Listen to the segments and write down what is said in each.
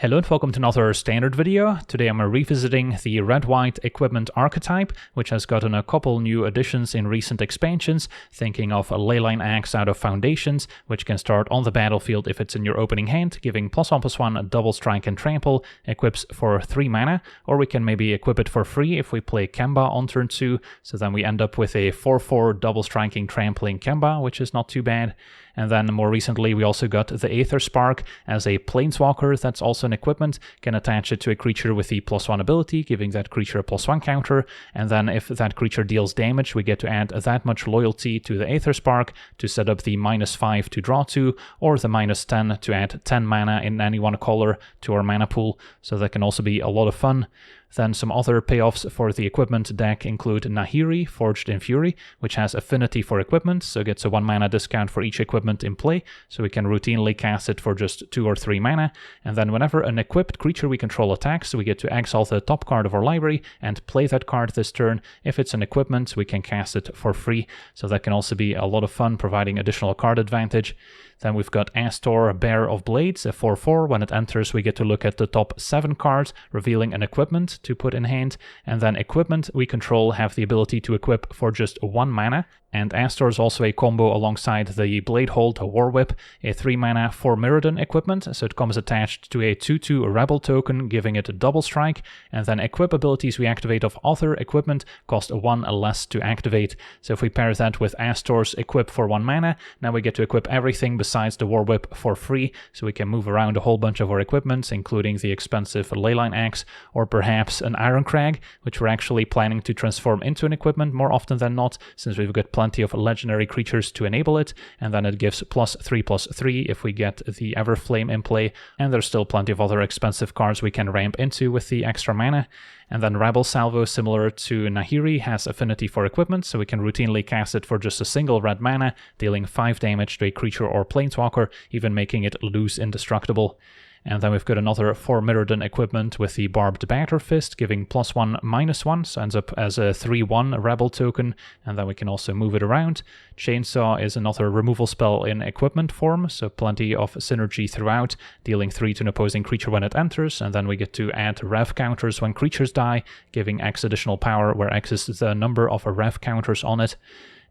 Hello and welcome to another standard video. Today I'm revisiting the red-white equipment archetype, which has gotten a couple new additions in recent expansions, thinking of a leyline axe out of Foundations, which can start on the battlefield if it's in your opening hand, giving +1/+1 double strike and trample, equips for 3 mana, or we can maybe equip it for free if we play Kemba on turn 2, so then we end up with a 4/4 double striking trampling Kemba, which is not too bad. And then more recently we also got the Aether Spark as a planeswalker that's also an equipment, can attach it to a creature with the +1 ability, giving that creature a +1 counter, and then if that creature deals damage we get to add that much loyalty to the Aether Spark to set up the -5 to draw 2, or the -10 to add 10 mana in any one color to our mana pool, so that can also be a lot of fun. Then some other payoffs for the equipment deck include Nahiri, Forged in Fury, which has affinity for equipment, so gets a 1 mana discount for each equipment in play, so we can routinely cast it for just 2 or 3 mana, and then whenever an equipped creature we control attacks, we get to exile the top card of our library and play that card this turn. If it's an equipment, we can cast it for free, so that can also be a lot of fun, providing additional card advantage. Then we've got Astor, Bear of Blades, a 4/4. When it enters, we get to look at the top 7 cards, revealing an equipment to put in hand. And then equipment we control have the ability to equip for just 1 mana. And Astor is also a combo alongside the Bladehold War Whip, a 3 mana 4 Mirrodin equipment, so it comes attached to a 2/2 Rebel token, giving it a double strike, and then equip abilities we activate of other equipment cost 1 less to activate. So if we pair that with Astor's equip for 1 mana, now we get to equip everything besides the War Whip for free, so we can move around a whole bunch of our equipments, including the expensive Leyline Axe, or perhaps an Iron Crag, which we're actually planning to transform into an equipment more often than not, since we've got plenty of legendary creatures to enable it, and then it gives +3/+3 if we get the Everflame in play, and there's still plenty of other expensive cards we can ramp into with the extra mana. And then Rebel Salvo, similar to Nahiri, has affinity for equipment, so we can routinely cast it for just a single red mana, dealing 5 damage to a creature or planeswalker, even making it lose indestructible. And then we've got another 4 Mirrodin equipment with the Barbed Batter Fist, giving +1/-1, so ends up as a 3/1 Rebel token, and then we can also move it around. Chainsaw is another removal spell in equipment form, so plenty of synergy throughout, dealing 3 to an opposing creature when it enters, and then we get to add rev counters when creatures die, giving X additional power, where X is the number of rev counters on it.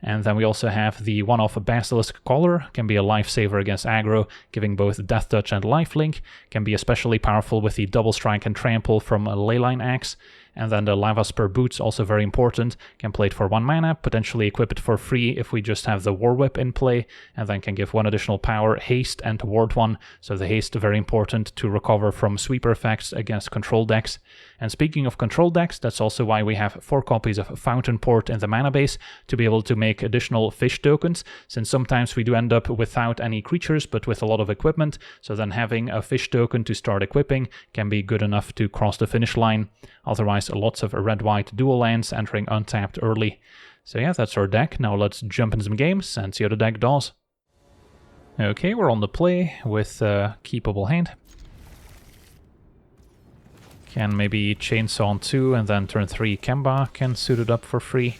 And then we also have the one-off Basilisk Collar, can be a lifesaver against aggro, giving both Death Touch and Lifelink, can be especially powerful with the double strike and trample from a Leyline Axe. And then the Lava Spur Boots, also very important, can play it for 1 mana, potentially equip it for free if we just have the War Whip in play, and then can give 1 additional power, haste, and ward 1, so the haste very important to recover from sweeper effects against control decks. And speaking of control decks, that's also why we have 4 copies of Fountain Port in the mana base, to be able to make additional fish tokens, since sometimes we do end up without any creatures, but with a lot of equipment, so then having a fish token to start equipping can be good enough to cross the finish line. Otherwise, lots of red-white dual lands entering untapped early. So yeah, that's our deck. Now let's jump into some games and see how the deck does. Okay, we're on the play with a keepable hand. Can maybe Chainsaw on 2 and then turn 3 Kemba can suit it up for free.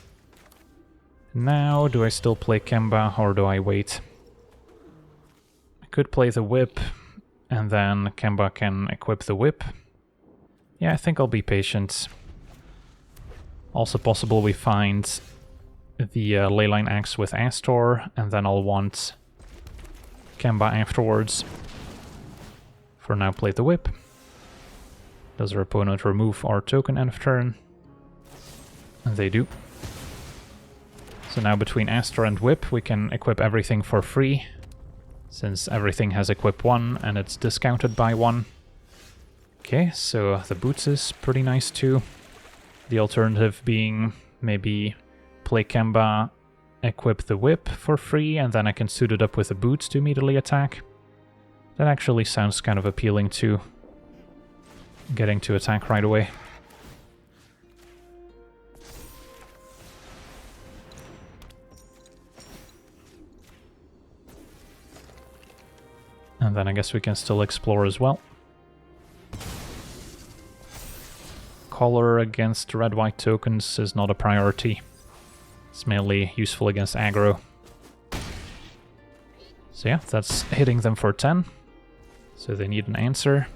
Now, do I still play Kemba or do I wait? I could play the Whip and then Kemba can equip the Whip. Yeah, I think I'll be patient. Also possible we find the Leyline Axe with Astor, and then I'll want Kemba afterwards. For now, play the Whip. Does our opponent remove our token end of turn? And they do. So now between Astor and Whip we can equip everything for free, since everything has equip 1 and it's discounted by 1. Okay, so the Boots is pretty nice too. The alternative being maybe play Kemba, equip the Whip for free, and then I can suit it up with the Boots to immediately attack. That actually sounds kind of appealing too, getting to attack right away. And then I guess we can still explore as well. Color against red-white tokens is not a priority. It's mainly useful against aggro. So yeah, that's hitting them for 10. So they need an answer.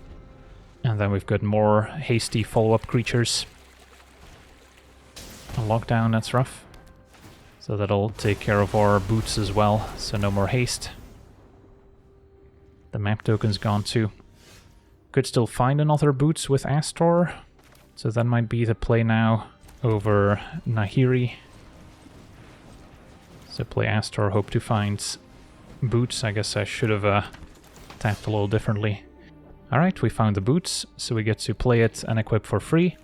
And then we've got more hasty follow-up creatures. A lockdown, that's rough. So that'll take care of our boots as well, so no more haste. The map token's gone too. Could still find another boots with Astor, so that might be the play now over Nahiri. So play Astor, hope to find boots. I guess I should have tapped a little differently. Alright, we found the boots, so we get to play it and equip for free.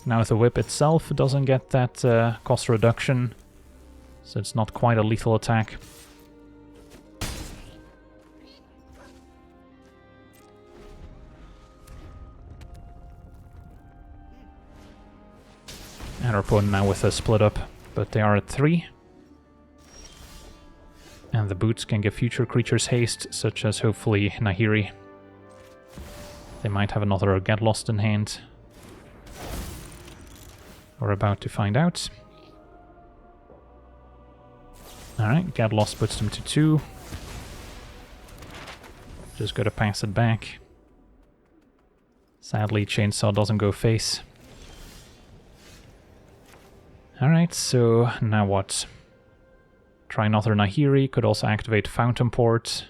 Now the whip itself doesn't get that cost reduction, so it's not quite a lethal attack. And our opponent now with a split up, but they are at 3. And the boots can give future creatures haste, such as hopefully Nahiri. They might have another Get Lost in hand. We're about to find out. Alright, Get Lost puts them to 2. Just gotta pass it back. Sadly, Chainsaw doesn't go face. Alright, so now what? Try another Nahiri, could also activate Fountain Port,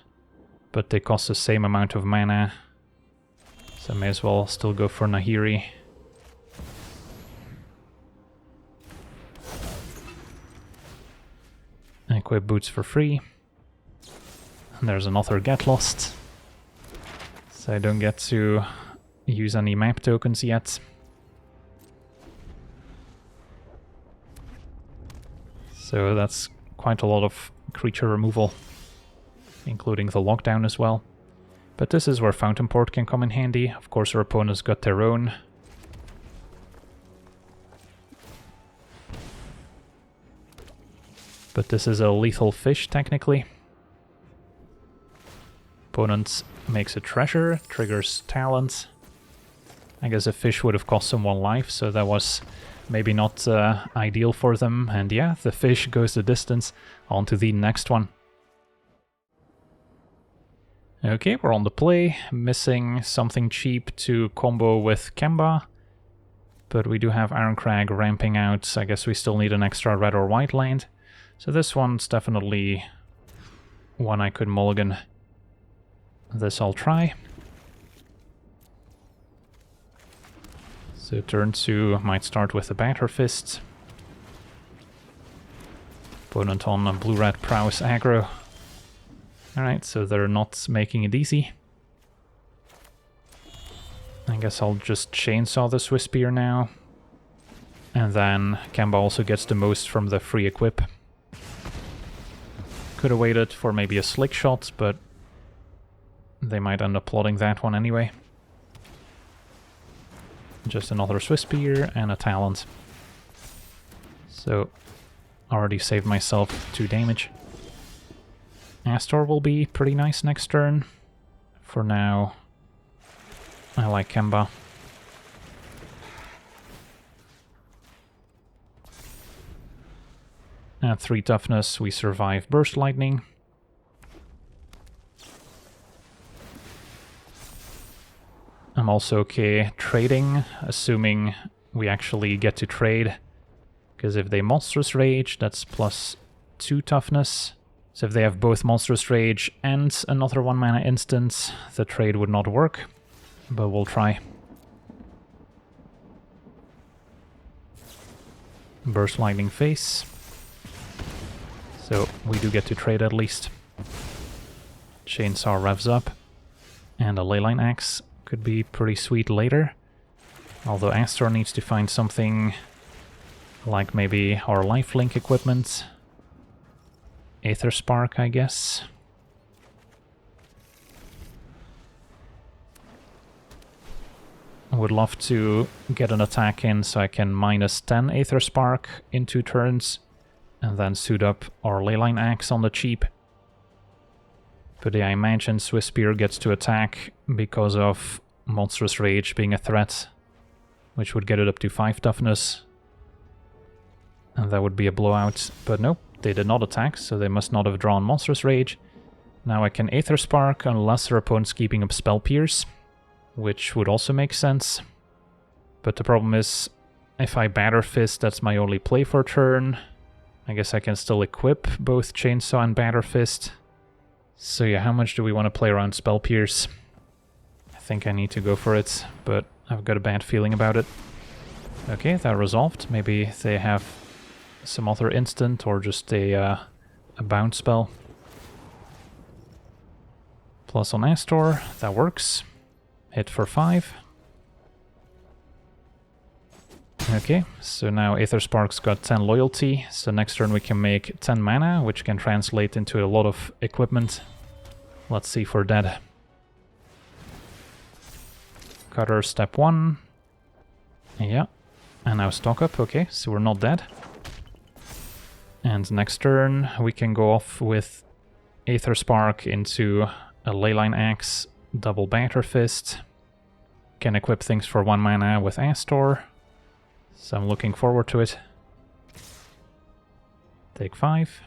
but they cost the same amount of mana. So I may as well still go for Nahiri. Equip boots for free. And there's another Get Lost. So I don't get to use any map tokens yet. So that's quite a lot of creature removal, including the lockdown as well. But this is where Fountain Port can come in handy. Of course our opponents got their own. But this is a lethal fish, technically. Opponent makes a treasure, triggers talent. I guess a fish would have cost them 1 life, so that was maybe not ideal for them. And yeah, the fish goes the distance. On to the next one. Okay, we're on the play. Missing something cheap to combo with Kemba. But we do have Ironcrag ramping out. I guess we still need an extra red or white land. So this one's definitely one I could mulligan. This I'll try. So turn 2 might start with the Batter Fist. Opponent on a blue-red prowess aggro. Alright, so they're not making it easy. I guess I'll just chainsaw the Swiss Spear now. And then Kemba also gets the most from the free equip. Could have waited for maybe a slick shot, but they might end up plotting that one anyway. Just another Swiss Spear and a Talent. So, already saved myself 2 damage. Astor will be pretty nice next turn. For now, I like Kemba. At 3 toughness, we survive Burst Lightning. I'm also okay trading, assuming we actually get to trade. Because if they Monstrous Rage, that's +2 toughness. So if they have both Monstrous Rage and another 1 mana instant, the trade would not work. But we'll try. Burst Lightning face. So we do get to trade at least. Chainsaw revs up. And a Leyline Axe could be pretty sweet later. Although Astor needs to find something like maybe our lifelink equipment. Aether Spark, I guess. I would love to get an attack in so I can -10 Aether Spark in 2 turns. And then suit up our Leyline Axe on the cheap. But yeah, I imagine Swiss Spear gets to attack because of Monstrous Rage being a threat, which would get it up to 5 toughness. And that would be a blowout. But nope, they did not attack, so they must not have drawn Monstrous Rage. Now I can Aether Spark unless their opponent's keeping up Spell Pierce, which would also make sense. But the problem is, if I Batter Fist, that's my only play for a turn. I guess I can still equip both Chainsaw and Batter Fist. So yeah, how much do we want to play around Spell Pierce? I think I need to go for it, but I've got a bad feeling about it. Okay, that resolved. Maybe they have some other instant or just a bounce spell. Plus on Astor, that works. Hit for 5. Okay, so now Aether Spark's got 10 loyalty, so next turn we can make 10 mana, which can translate into a lot of equipment. Let's see for that. Cutter step 1. Yeah, and now stock up, okay, so we're not dead. And next turn we can go off with Aether Spark into a Leyline Axe, double Batter Fist. Can equip things for 1 mana with Astor. So I'm looking forward to it. Take 5.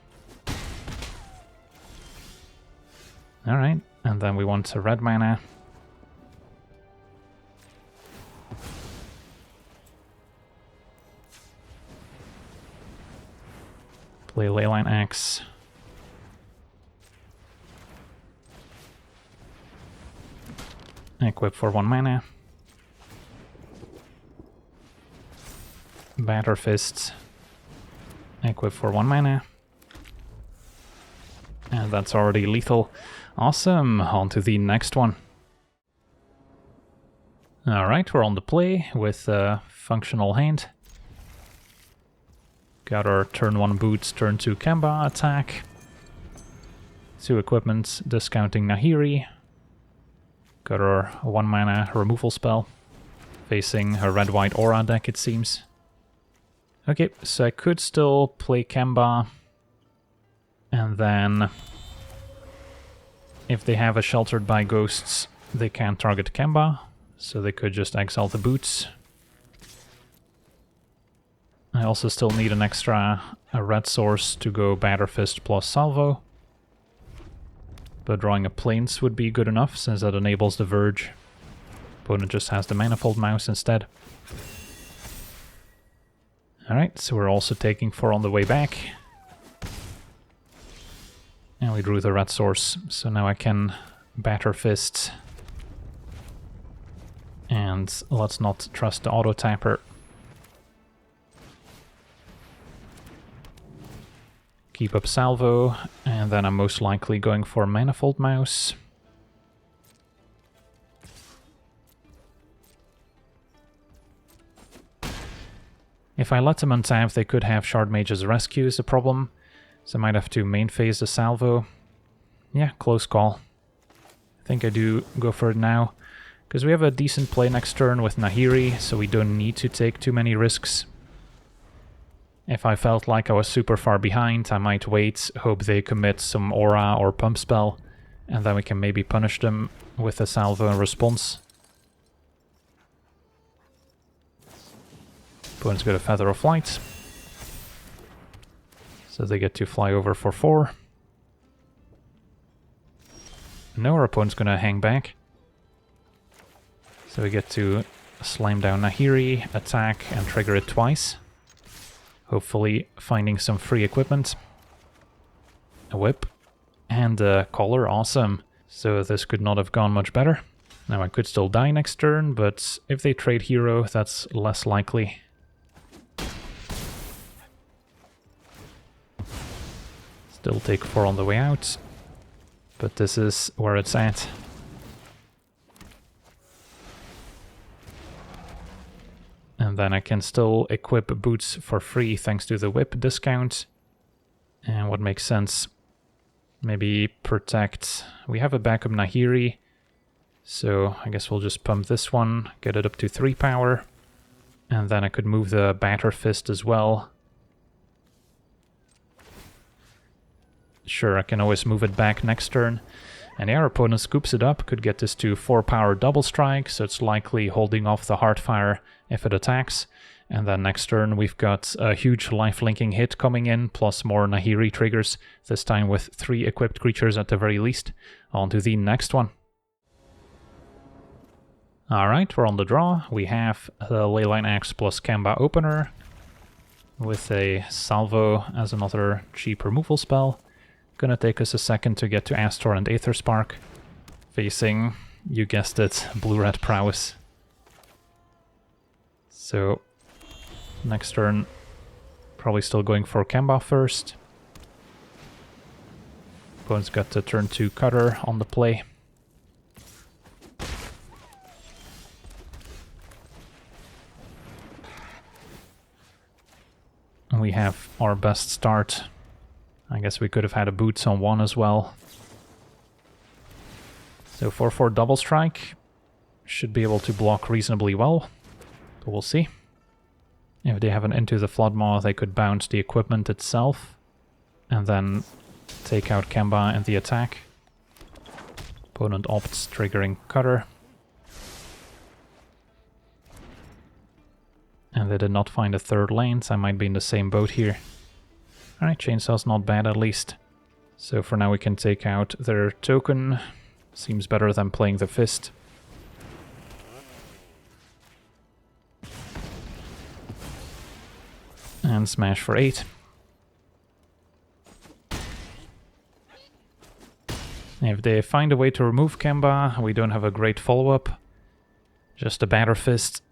Alright, and then we want a red mana. Play Leyline Axe. Equip for 1 mana. Batter Fist. Equip for 1 mana. And that's already lethal. Awesome, on to the next one. Alright, we're on the play with a functional hand. Got our turn 1 boots, turn 2 Kemba attack. 2 equipment, discounting Nahiri. Got our 1 mana removal spell. Facing a red-white aura deck, it seems. Okay, so I could still play Kemba. And then, if they have a Sheltered by Ghosts, they can't target Kemba. So they could just exile the boots. I also still need an extra red source to go Batter Fist plus Salvo. But drawing a Plains would be good enough, since that enables the Verge. Opponent just has the Manifold Mouse instead. Alright, so we're also taking 4 on the way back. And we drew the red source, so now I can Batter Fist. And let's not trust the auto tapper. Keep up Salvo, and then I'm most likely going for Manifold Mouse. If I let them untap, they could have Shard Mage's Rescue is a problem, so I might have to main phase the Salvo. Yeah, close call. I think I do go for it now, because we have a decent play next turn with Nahiri, so we don't need to take too many risks. If I felt like I was super far behind, I might wait, hope they commit some aura or pump spell, and then we can maybe punish them with a Salvo in response. Opponent's got a Feather of Flight, so they get to fly over for 4. No, our opponent's gonna hang back. So we get to slam down Nahiri, attack, and trigger it twice. Hopefully finding some free equipment. A whip. And a collar, awesome. So this could not have gone much better. Now I could still die next turn, but if they trade hero, that's less likely. Still take 4 on the way out. But this is where it's at. And then I can still equip boots for free thanks to the whip discount. And what makes sense? Maybe protect. We have a backup Nahiri. So I guess we'll just pump this one, get it up to 3 power. And then I could move the Batter Fist as well. Sure, I can always move it back next turn. And our opponent scoops it up, could get this to 4 power double strike, so it's likely holding off the Heartfire if it attacks. And then next turn we've got a huge life-linking hit coming in, plus more Nahiri triggers, this time with 3 equipped creatures at the very least. On to the next one. Alright, we're on the draw. We have the Leyline Axe plus Kemba opener, with a Salvo as another cheap removal spell. Gonna take us a second to get to Astor and Aetherspark, facing, you guessed it, Blue-Red Prowess. So, next turn, probably still going for Kemba first. Opponent's got the turn 2 Cutter on the play. And we have our best start. I guess we could have had a Boots on 1 as well. So 4/4 double strike should be able to block reasonably well, but we'll see. If they have an Into the Floodmaw, they could bounce the equipment itself and then take out Kemba in the attack. Opponent opts triggering Cutter. And they did not find a third lane, so I might be in the same boat here. Alright, Chainsaw's not bad at least. So for now we can take out their token. Seems better than playing the Fist. And smash for 8. If they find a way to remove Kemba, we don't have a great follow-up. Just a Batter Fist.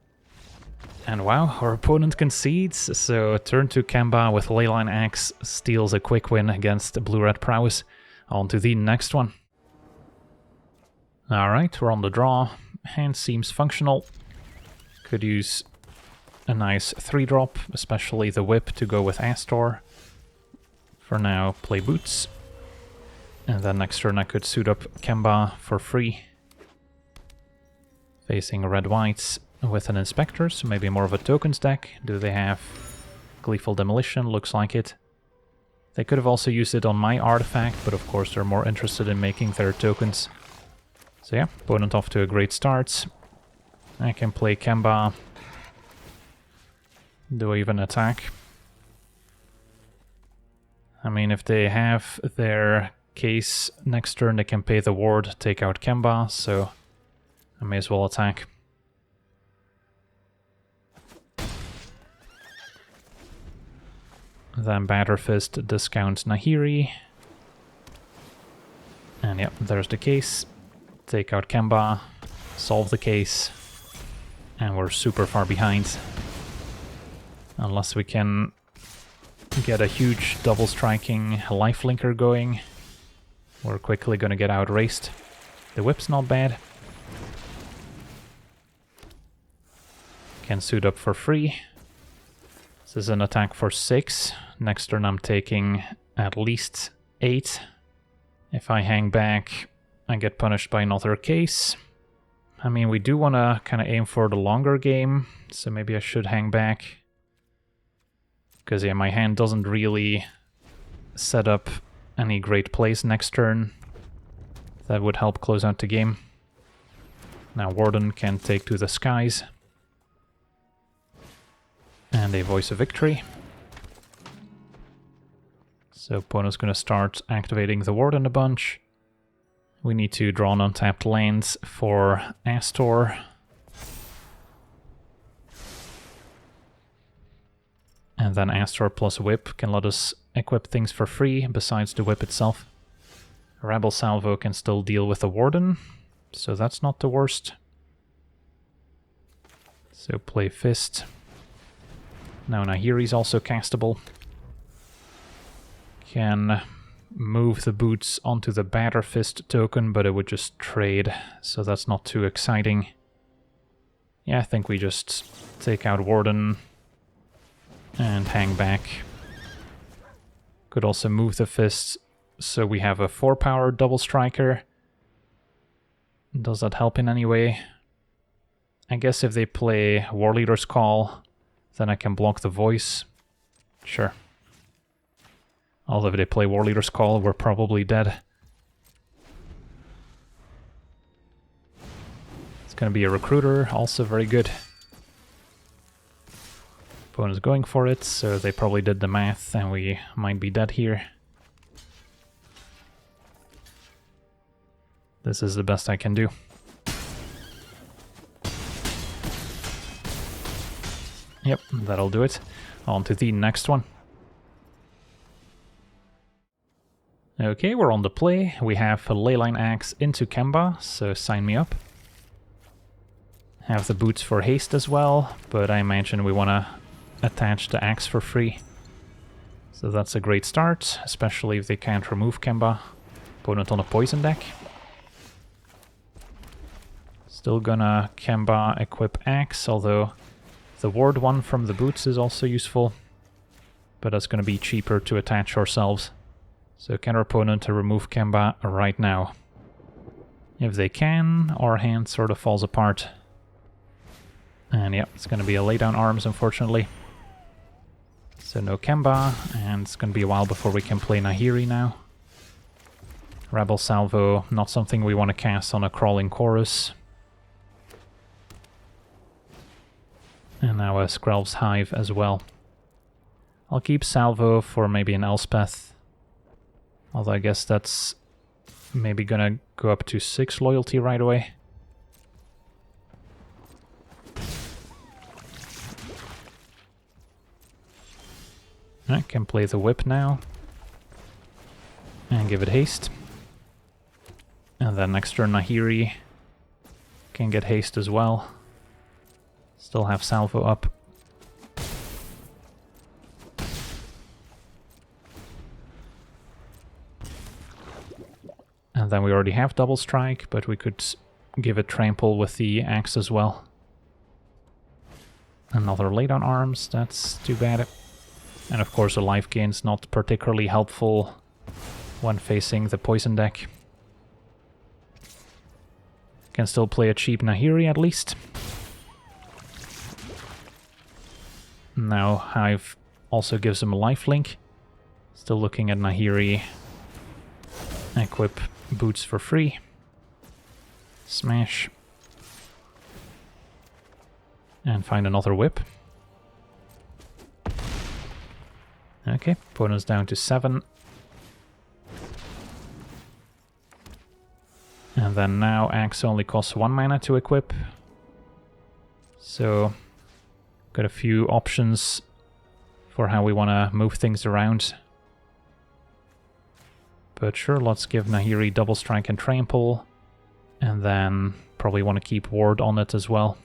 And wow, our opponent concedes, so turn to Kemba with Leyline Axe steals a quick win against Blue-Red Prowess. On to the next one. Alright, we're on the draw. Hand seems functional. Could use a nice 3-drop, especially the Whip to go with Astor. For now, play Boots. And then next turn I could suit up Kemba for free. Facing red-whites with an Inspector, so maybe more of a tokens deck. Do they have Gleeful Demolition? Looks like it. They could have also used it on my artifact, but of course they're more interested in making their tokens. So yeah, opponent off to a great start. I can play Kemba. Do I even attack? I mean, if they have their case next turn, they can pay the ward, take out Kemba, so I may as well attack. Then Batter Fist discounts Nahiri. And yep, there's the case. Take out Kemba, solve the case, and we're super far behind. Unless we can get a huge double striking lifelinker going, we're quickly gonna get outraced. The Whip's not bad. Can suit up for free. This is an attack for 6. Next turn I'm taking at least 8. If I hang back, I get punished by another case. I mean, we do want to kind of aim for the longer game, so maybe I should hang back. Because yeah, my hand doesn't really set up any great plays next turn. That would help close out the game. Now Warden can take to the skies. And a Voice of Victory. So opponent's going to start activating the Warden a bunch. We need to draw an untapped lands for Astor. And then Astor plus Whip can let us equip things for free besides the Whip itself. Rebel Salvo can still deal with the Warden, so that's not the worst. So play Fist. Now Nahiri's also castable. Can move the Boots onto the Batter Fist token, but it would just trade, so that's not too exciting. Yeah, I think we just take out Warden and hang back. Could also move the Fist, so we have a 4-power double striker. Does that help in any way? I guess if they play Warleader's Call, then I can block the Voice. Sure. Although if they play Warleader's Call, we're probably dead. It's gonna be a Recruiter, also very good. Opponent's going for it, so they probably did the math and we might be dead here. This is the best I can do. Yep, that'll do it. On to the next one. Okay, we're on the play. We have a leyline axe into Kemba, so sign me up. Have the boots for haste as well, but I imagine we want to attach the axe for free. So that's a great start, especially if they can't remove Kemba. Opponent on a poison deck. Still gonna Kemba equip axe, although the ward one from the boots is also useful. But that's gonna be cheaper to attach ourselves. So can our opponent remove Kemba right now? If they can, our hand sort of falls apart. And yeah, it's gonna be a lay down arms, unfortunately. So no Kemba, and it's gonna be a while before we can play Nahiri now. Rebel Salvo, not something we want to cast on a crawling chorus. And now a Skrelv's Hive as well. I'll keep Salvo for maybe an Elspeth. Although I guess that's maybe gonna go up to 6 loyalty right away. I can play the whip now. And give it haste. And then next turn Nahiri can get haste as well. Still have Salvo up. And then we already have double strike, but we could give it trample with the axe as well. Another lay down arms, that's too bad. And of course a life gain's not particularly helpful when facing the poison deck. Can still play a cheap Nahiri at least. Now Hive also gives him a lifelink. Still looking at Nahiri. Equip boots for free. Smash. And find another whip. Okay, opponent's down to 7. And then now axe only costs 1 mana to equip. So got a few options for how we want to move things around. But sure, let's give Nahiri double strike and trample. And then probably want to keep ward on it as well.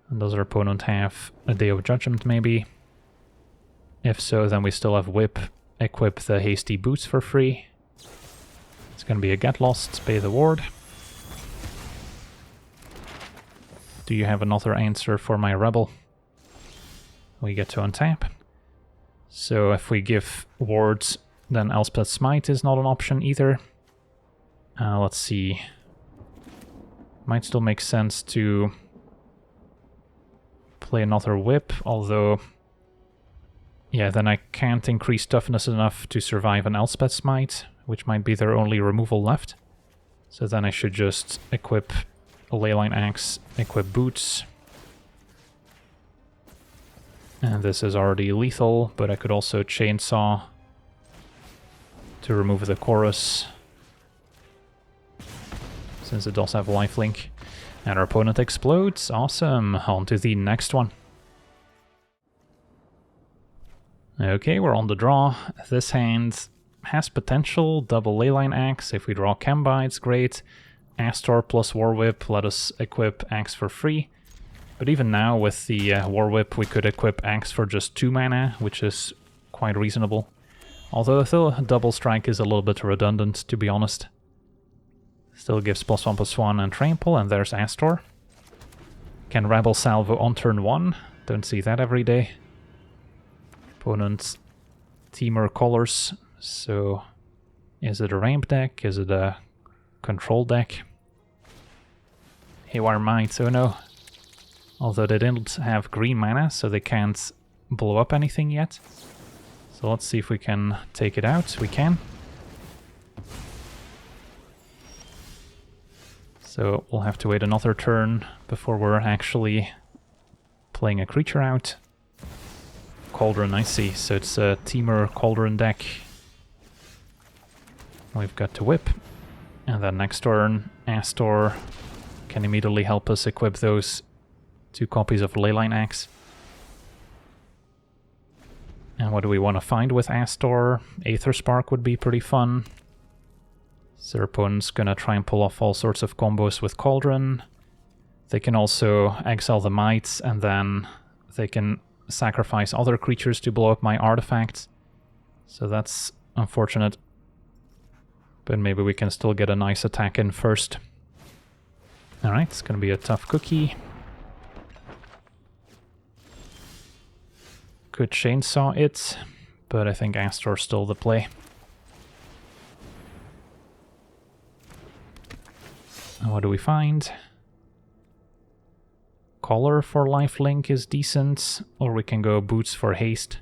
And does our opponent have a Day of Judgment maybe? If so, then we still have whip. Equip the hasty boots for free. It's gonna be a get lost, pay the ward. Do you have another answer for my rebel? We get to untap. So if we give wards, then Elspeth's Smite is not an option either. Let's see. Might still make sense to play another whip, although yeah, then I can't increase toughness enough to survive an Elspeth Smite, which might be their only removal left. So then I should just equip a Leyline Axe, equip boots. And this is already lethal, but I could also chainsaw to remove the chorus, since it does have lifelink. And our opponent explodes. Awesome. On to the next one. Okay, we're on the draw. This hand has potential. Double Leyline Axe. If we draw Kemba, it's great. Astor plus War Whip. Let us equip Axe for free. But even now, with the War Whip, we could equip Axe for just 2 mana, which is quite reasonable. Although double strike is a little bit redundant, to be honest. Still gives +1/+1 and trample, and there's Astor. Can Rebel Salvo on turn 1. Don't see that every day. Opponent's Teamer colors. So, is it a ramp deck? Is it a control deck? Haywire Might, oh no. Although they didn't have green mana, so they can't blow up anything yet. So let's see if we can take it out. We can. So we'll have to wait another turn before we're actually playing a creature out. Cauldron, I see. So it's a Temur Cauldron deck. We've got to whip. And then next turn, Astor can immediately help us equip those 2 copies of Leyline Axe. And what do we want to find with Astor? Aether Spark would be pretty fun. So our opponent's gonna try and pull off all sorts of combos with Cauldron. They can also exile the Mites, and then they can sacrifice other creatures to blow up my artifacts. So that's unfortunate. But maybe we can still get a nice attack in first. Alright, it's gonna be a tough cookie. Could chainsaw it, but I think Astor's still the play. And what do we find? Collar for lifelink is decent, or we can go boots for haste.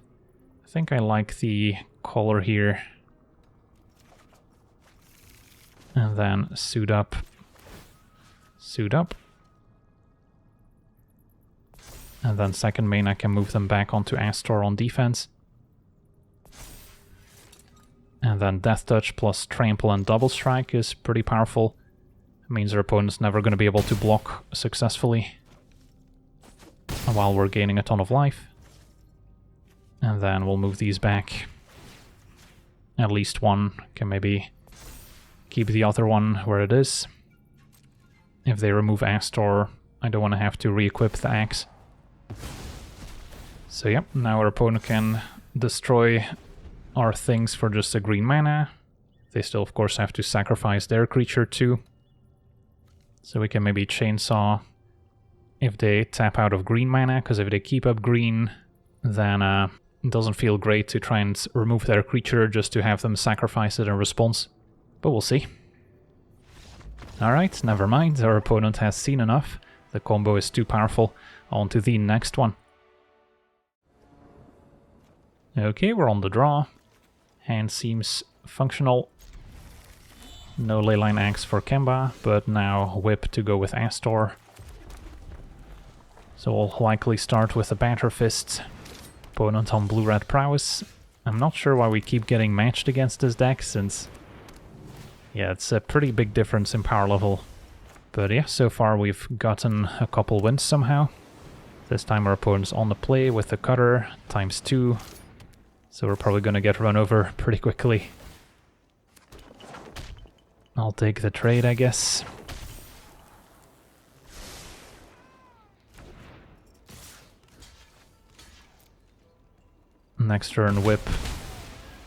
I think I like the collar here. And then suit up. Suit up. And then second main I can move them back onto Astor on defense. And then Death Touch plus Trample and Double Strike is pretty powerful. It means our opponent's never going to be able to block successfully while we're gaining a ton of life. And then we'll move these back. At least one. Can maybe keep the other one where it is. If they remove Astor, I don't want to have to re-equip the axe. So yep, now our opponent can destroy our things for just a green mana. They still of course have to sacrifice their creature too. So we can maybe chainsaw if they tap out of green mana, because if they keep up green, then it doesn't feel great to try and remove their creature just to have them sacrifice it in response. But we'll see. Alright, never mind, our opponent has seen enough. The combo is too powerful. On to the next one. Okay, we're on the draw. Hand seems functional. No Leyline Axe for Kemba, but now Whip to go with Astor. So we'll likely start with a Batter Fist. Opponent on Blue-Red Prowess. I'm not sure why we keep getting matched against this deck, since... yeah, it's a pretty big difference in power level. But yeah, so far we've gotten a couple wins somehow. This time our opponent's on the play with the Cutter, ×2. So we're probably gonna get run over pretty quickly. I'll take the trade, I guess. Next turn, Whip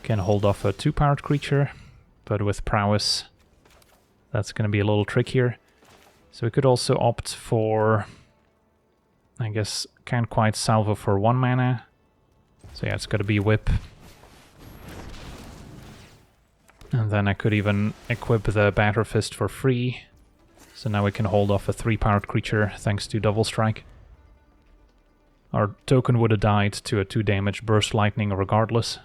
can hold off a 2-powered creature, but with Prowess, that's gonna be a little trickier. So we could also opt for, I guess, can't quite salvo for 1 mana. So yeah, it's gotta be Whip. And then I could even equip the Batter Fist for free. So now we can hold off a 3-powered creature thanks to Double Strike. Our token would have died to a 2-damage Burst Lightning regardless.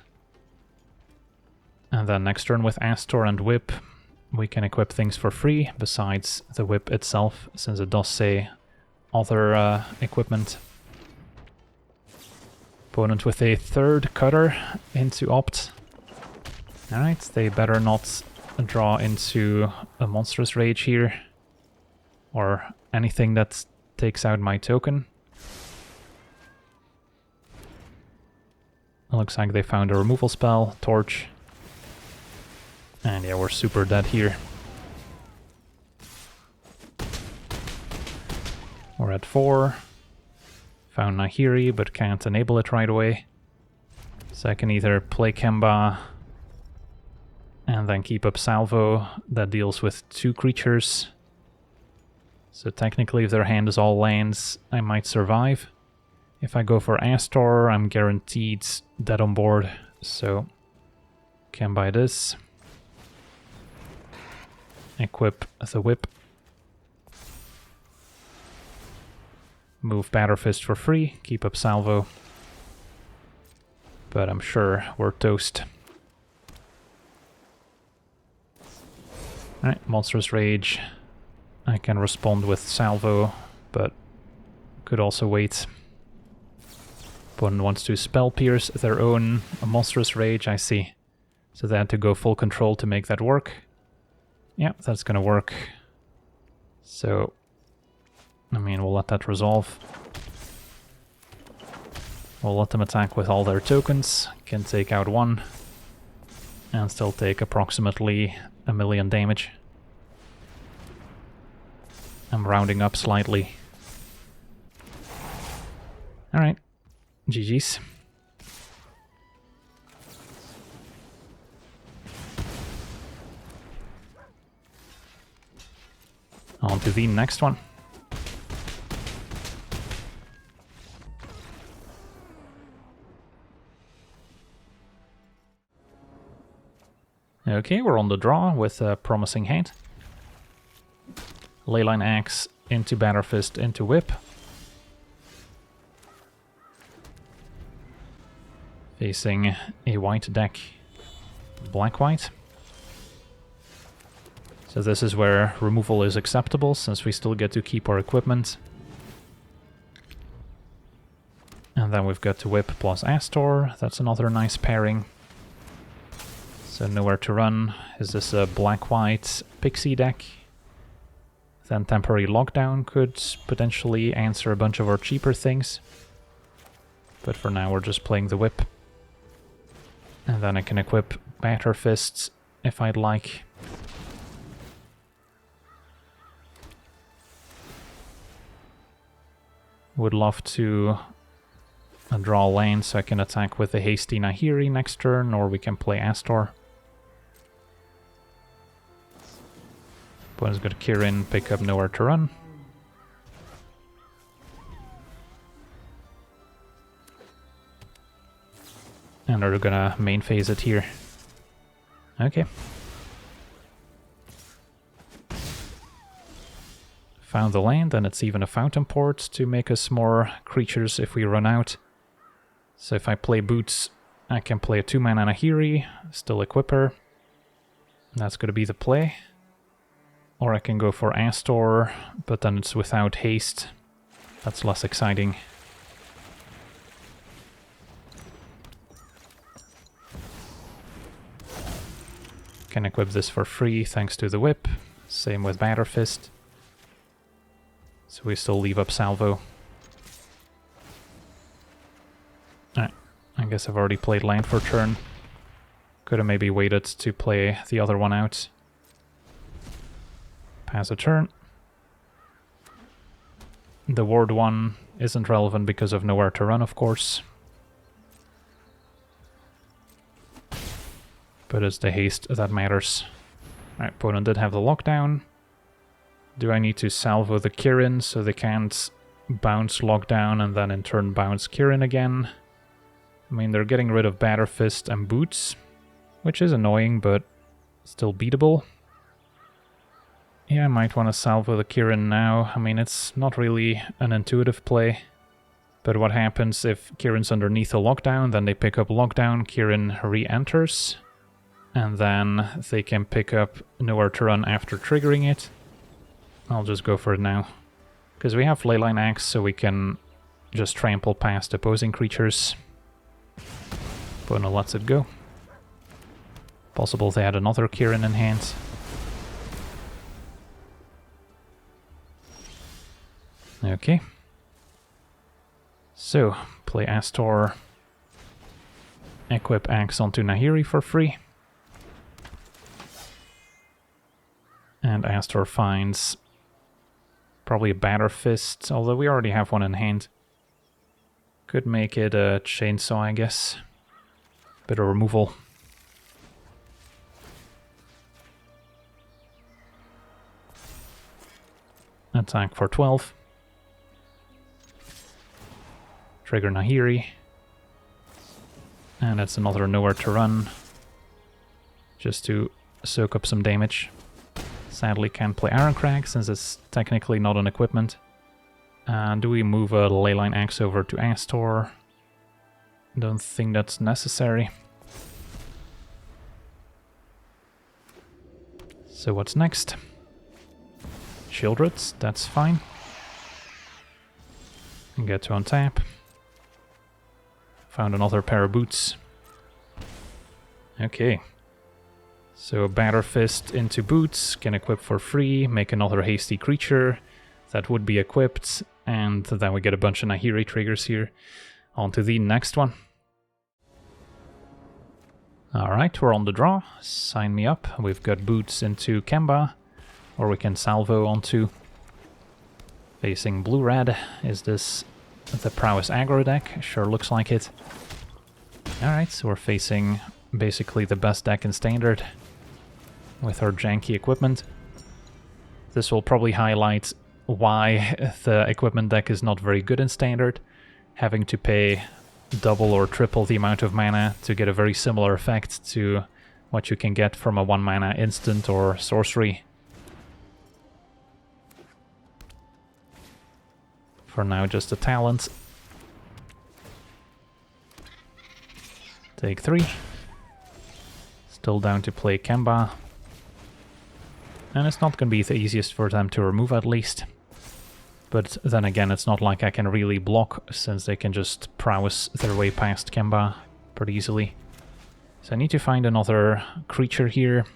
And then next turn with Astor and Whip, we can equip things for free, besides the Whip itself, since it does say other equipment. Opponent with a 3rd Cutter into Opt. Alright, they better not draw into a Monstrous Rage here, or anything that takes out my token. It looks like they found a removal spell, Torch. And yeah, we're super dead here. We're at 4. Found Nahiri, but can't enable it right away. So I can either play Kemba and then keep up Salvo that deals with 2 creatures. So technically if their hand is all lands, I might survive. If I go for Astor, I'm guaranteed dead on board, so Kemba it is. Equip the Whip. Move Batter Fist for free, keep up Salvo. But I'm sure we're toast. Alright, Monstrous Rage I can respond with salvo, but could also wait. Opponent wants to spell pierce their own monstrous rage, I see. So they had to go full control to make that work. Yeah, that's gonna work. So, I mean, we'll let that resolve. We'll let them attack with all their tokens. Can take out one. And still take approximately 1,000,000 damage. I'm rounding up slightly. Alright. GG's. On to the next one. Okay, we're on the draw with a promising hand. Leyline Axe into Batter Fist into Whip. Facing a white deck. Black-white. So this is where removal is acceptable, since we still get to keep our equipment. And then we've got to Whip plus Astor. That's another nice pairing. So nowhere to run. Is this a black-white pixie deck? Then temporary lockdown could potentially answer a bunch of our cheaper things. But for now we're just playing the Whip. And then I can equip Batter Fists if I'd like. Would love to draw land so I can attack with the Hasty Nahiri next turn, or we can play Astor. Opponent's got Kirin, pick up nowhere to run. And they're gonna main phase it here. Okay. Found the land, and it's even a fountain port to make us more creatures if we run out. So if I play Boots, I can play a 2-mana Nahiri, still equip her. That's gonna be the play. Or I can go for Astor, but then it's without haste. That's less exciting. Can equip this for free thanks to the Whip. Same with Batter Fist. So we still leave up salvo. Alright, I guess I've already played land for turn. Could have maybe waited to play the other one out. Pass a turn. The ward one isn't relevant because of nowhere to run, of course. But it's the haste that matters. Alright, opponent did have the lockdown. Do I need to salvo the Kirin so they can't bounce lockdown and then in turn bounce Kirin again? I mean, they're getting rid of Batter Fist and Boots, which is annoying, but still beatable. Yeah, I might want to salvo the Kirin now. I mean, it's not really an intuitive play. But what happens if Kirin's underneath a lockdown, then they pick up lockdown, Kirin re-enters, and then they can pick up nowhere to run after triggering it. I'll just go for it now. Because we have Leyline Axe, so we can just trample past opposing creatures. Opponent lets it go. Possible they had another Kirin in hand. Okay. So, play Astor. Equip Axe onto Nahiri for free. And Astor finds probably a Batter Fist, although we already have one in hand. Could make it a chainsaw, I guess. Bit of removal. Attack for 12. Trigger Nahiri. And that's another nowhere to run. Just to soak up some damage. Sadly can't play Ironcrag since it's technically not an equipment. Do we move a Leyline Axe over to Astor? Don't think that's necessary. So what's next? Childreds, that's fine. And get to untap. Found another pair of boots. Okay. So Batter Fist into boots, can equip for free, make another hasty creature. That would be equipped, and then we get a bunch of Nahiri triggers here. On to the next one. Alright, we're on the draw. Sign me up. We've got boots into Kemba, or we can salvo onto. Facing blue-red. Is this the Prowess aggro deck? Sure looks like it. Alright, so we're facing basically the best deck in Standard with our janky equipment. This will probably highlight why the equipment deck is not very good in Standard, having to pay double or triple the amount of mana to get a very similar effect to what you can get from a 1 mana instant or sorcery. For now, just a talent. Take 3. Still down to play Kemba. And it's not going to be the easiest for them to remove, at least. But then again, it's not like I can really block, since they can just prowess their way past Kemba pretty easily. So I need to find another creature here.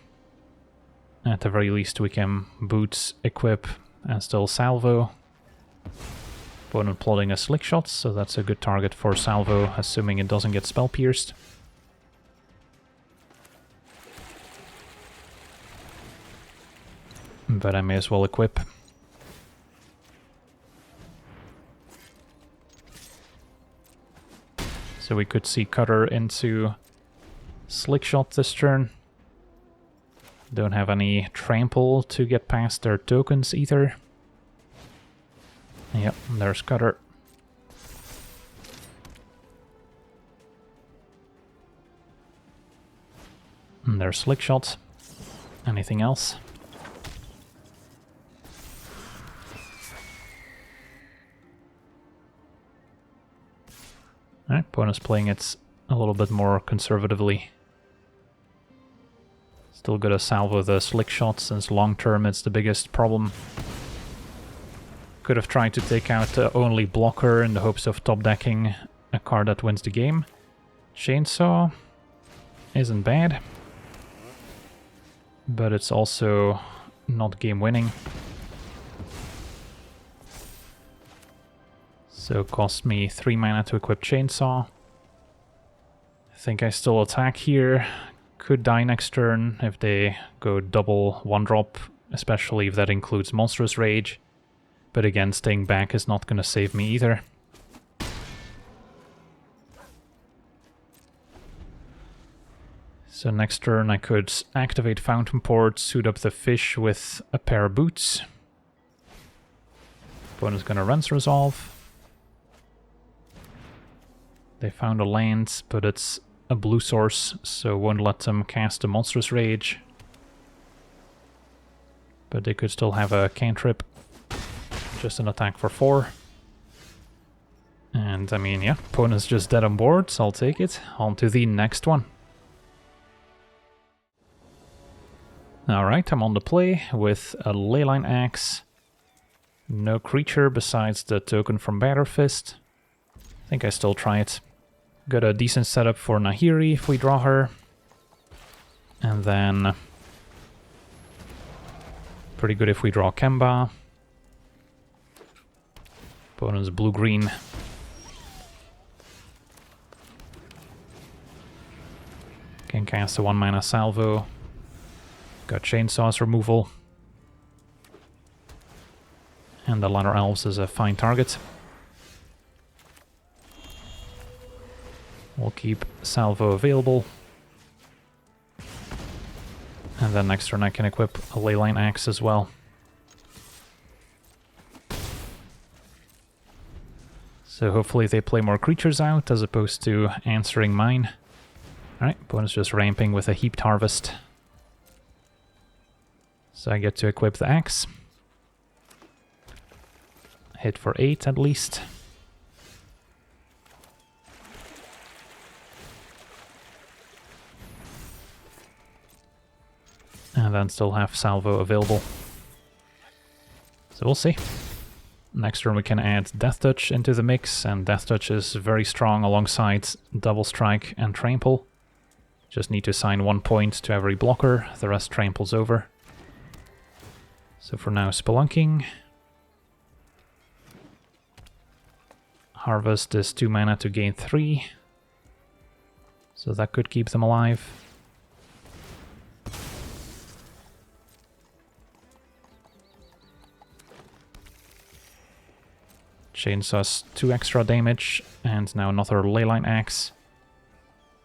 At the very least, we can boots, equip, and still salvo. Opponent plotting a slick shot, so that's a good target for salvo, assuming it doesn't get spell pierced. But I may as well equip. So we could see Cutter into Slickshot this turn. Don't have any trample to get past their tokens either. Yep, there's Cutter. And there's Slickshot. Anything else? Alright, opponent's playing it a little bit more conservatively. Still gotta salvo the slick shot, since long term it's the biggest problem. Could have tried to take out only blocker in the hopes of top decking a card that wins the game. Chainsaw isn't bad, but it's also not game winning. So it cost me 3 mana to equip Chainsaw. I think I still attack here. Could die next turn if they go double 1-drop, especially if that includes Monstrous Rage. But again, staying back is not going to save me either. So next turn I could activate Fountain Port, suit up the fish with a pair of boots. Opponent's going to Rens Resolve. They found a land, but it's a blue source, so won't let them cast a Monstrous Rage. But they could still have a cantrip. Just an attack for 4. And I mean, yeah, opponent's just dead on board, so I'll take it. On to the next one. Alright, I'm on the play with a Leyline Axe. No creature besides the token from Batter Fist. I think I still try it. Got a decent setup for Nahiri if we draw her. And then pretty good if we draw Kemba. Opponent's blue-green. Can cast a 1 mana salvo. Got Chainsaw's removal. And the Ladder Elves is a fine target. We'll keep salvo available. And then next turn I can equip a Leyline Axe as well. So hopefully they play more creatures out as opposed to answering mine. Alright, opponent's just ramping with a Heaped Harvest. So I get to equip the axe. Hit for 8 at least. And then still have salvo available. So we'll see. Next turn we can add Death Touch into the mix, and Death Touch is very strong alongside Double Strike and Trample. Just need to assign 1 point to every blocker, the rest tramples over. So for now, Spelunking. Harvest is 2 mana to gain 3. So that could keep them alive. Chainsaw's 2 extra damage, and now another Leyline Axe.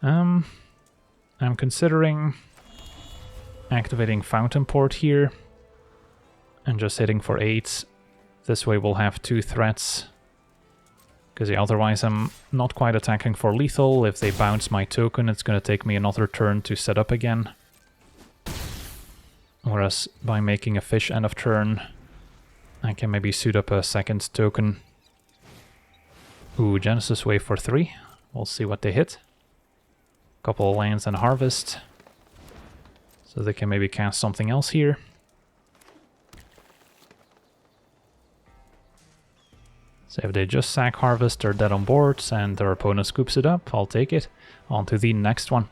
I'm considering activating Fountain Port here and just hitting for 8. This way we'll have 2 threats. Because yeah, otherwise I'm not quite attacking for lethal. If they bounce my token, it's going to take me another turn to set up again. Whereas by making a fish end of turn, I can maybe suit up a second token. Ooh, Genesis Wave for 3. We'll see what they hit. Couple of lands and harvest. So they can maybe cast something else here. So if they just sack harvest, they're dead on board, and their opponent scoops it up, I'll take it. On to the next one.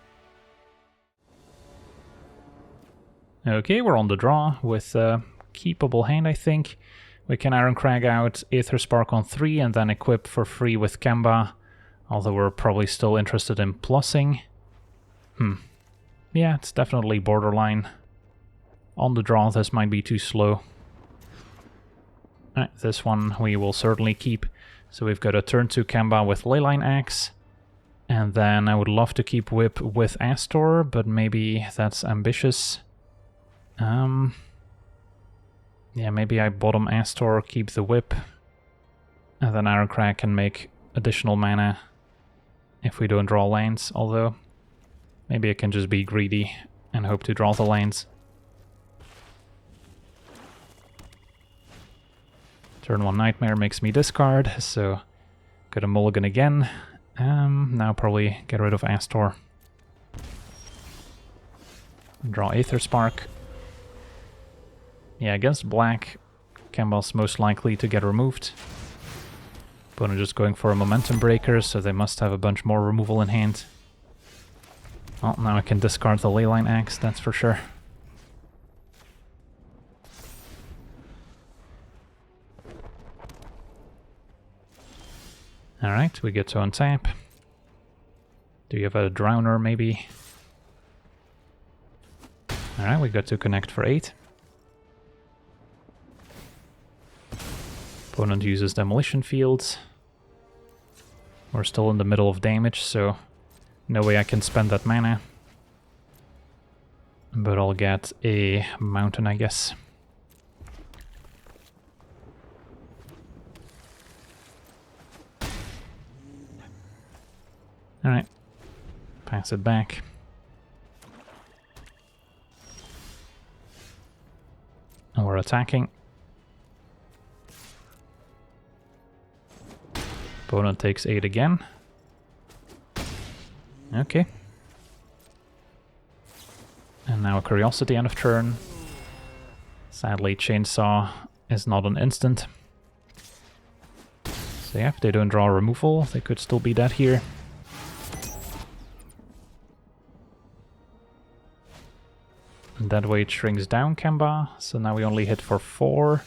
Okay, we're on the draw with a keepable hand, I think. We can Iron Crag out, Aether Spark on 3, and then equip for free with Kemba. Although we're probably still interested in plussing. Yeah, it's definitely borderline. On the draw, this might be too slow. This one we will certainly keep. So we've got a turn 2 Kemba with Leyline Axe. And then I would love to keep Whip with Astor, but maybe that's ambitious. Yeah, maybe I bottom Astor, keep the Whip. And then Iron Crag can make additional mana if we don't draw lands, although maybe I can just be greedy and hope to draw the lands. Turn 1 Nightmare makes me discard, so got a mulligan again. Now probably get rid of Astor. Draw Aether Spark. Yeah, against black, Kemba's most likely to get removed. Opponent just going for a Momentum Breaker, so they must have a bunch more removal in hand. Well, now I can discard the Leyline Axe, that's for sure. Alright, we get to untap. Do you have a Drowner, maybe? Alright, we got to connect for 8. Opponent uses Demolition Fields. We're still in the middle of damage, so no way I can spend that mana. But I'll get a mountain, I guess. Alright, pass it back. And we're attacking. Opponent takes 8 again. Okay. And now a Curiosity end of turn. Sadly, Chainsaw is not an instant. So yeah, if they don't draw removal, they could still be dead here. And that way it shrinks down Kemba, so now we only hit for 4.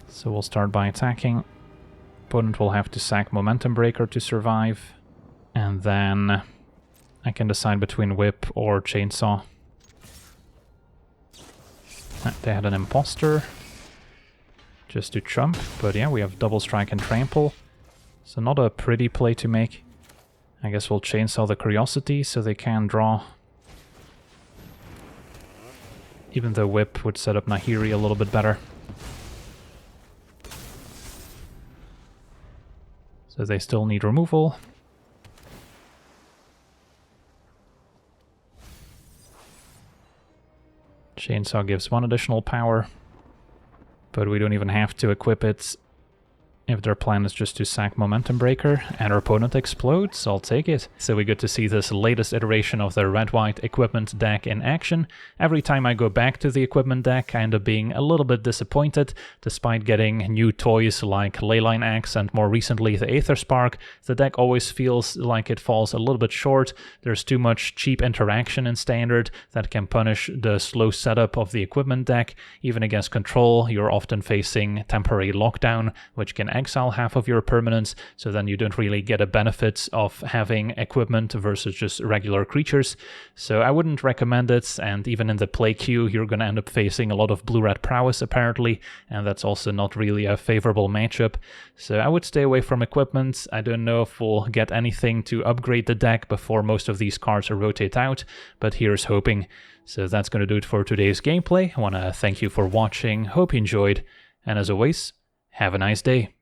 So we'll start by attacking. Opponent will have to sack Momentum Breaker to survive. And then I can decide between Whip or Chainsaw. They had an Imposter. Just to chump, but yeah, we have Double Strike and Trample. So not a pretty play to make. I guess we'll Chainsaw the Curiosity so they can draw. Even though Whip would set up Nahiri a little bit better. So they still need removal. Chainsaw gives 1 additional power, but we don't even have to equip it If their plan is just to sack Momentum Breaker and our opponent explodes, I'll take it. So we get to see this latest iteration of the red-white equipment deck in action. Every time I go back to the equipment deck, I end up being a little bit disappointed. Despite getting new toys like Leyline Axe and more recently the Aether Spark, the deck always feels like it falls a little bit short. There's too much cheap interaction in Standard that can punish the slow setup of the equipment deck. Even against Control, you're often facing temporary lockdown, which can exile half of your permanents, so then you don't really get a benefit of having equipment versus just regular creatures. So I wouldn't recommend it, and even in the play queue, you're going to end up facing a lot of blue-red prowess apparently, and that's also not really a favorable matchup. So I would stay away from equipment. I don't know if we'll get anything to upgrade the deck before most of these cards rotate out, but here's hoping. So that's going to do it for today's gameplay. I want to thank you for watching, hope you enjoyed, and as always, have a nice day.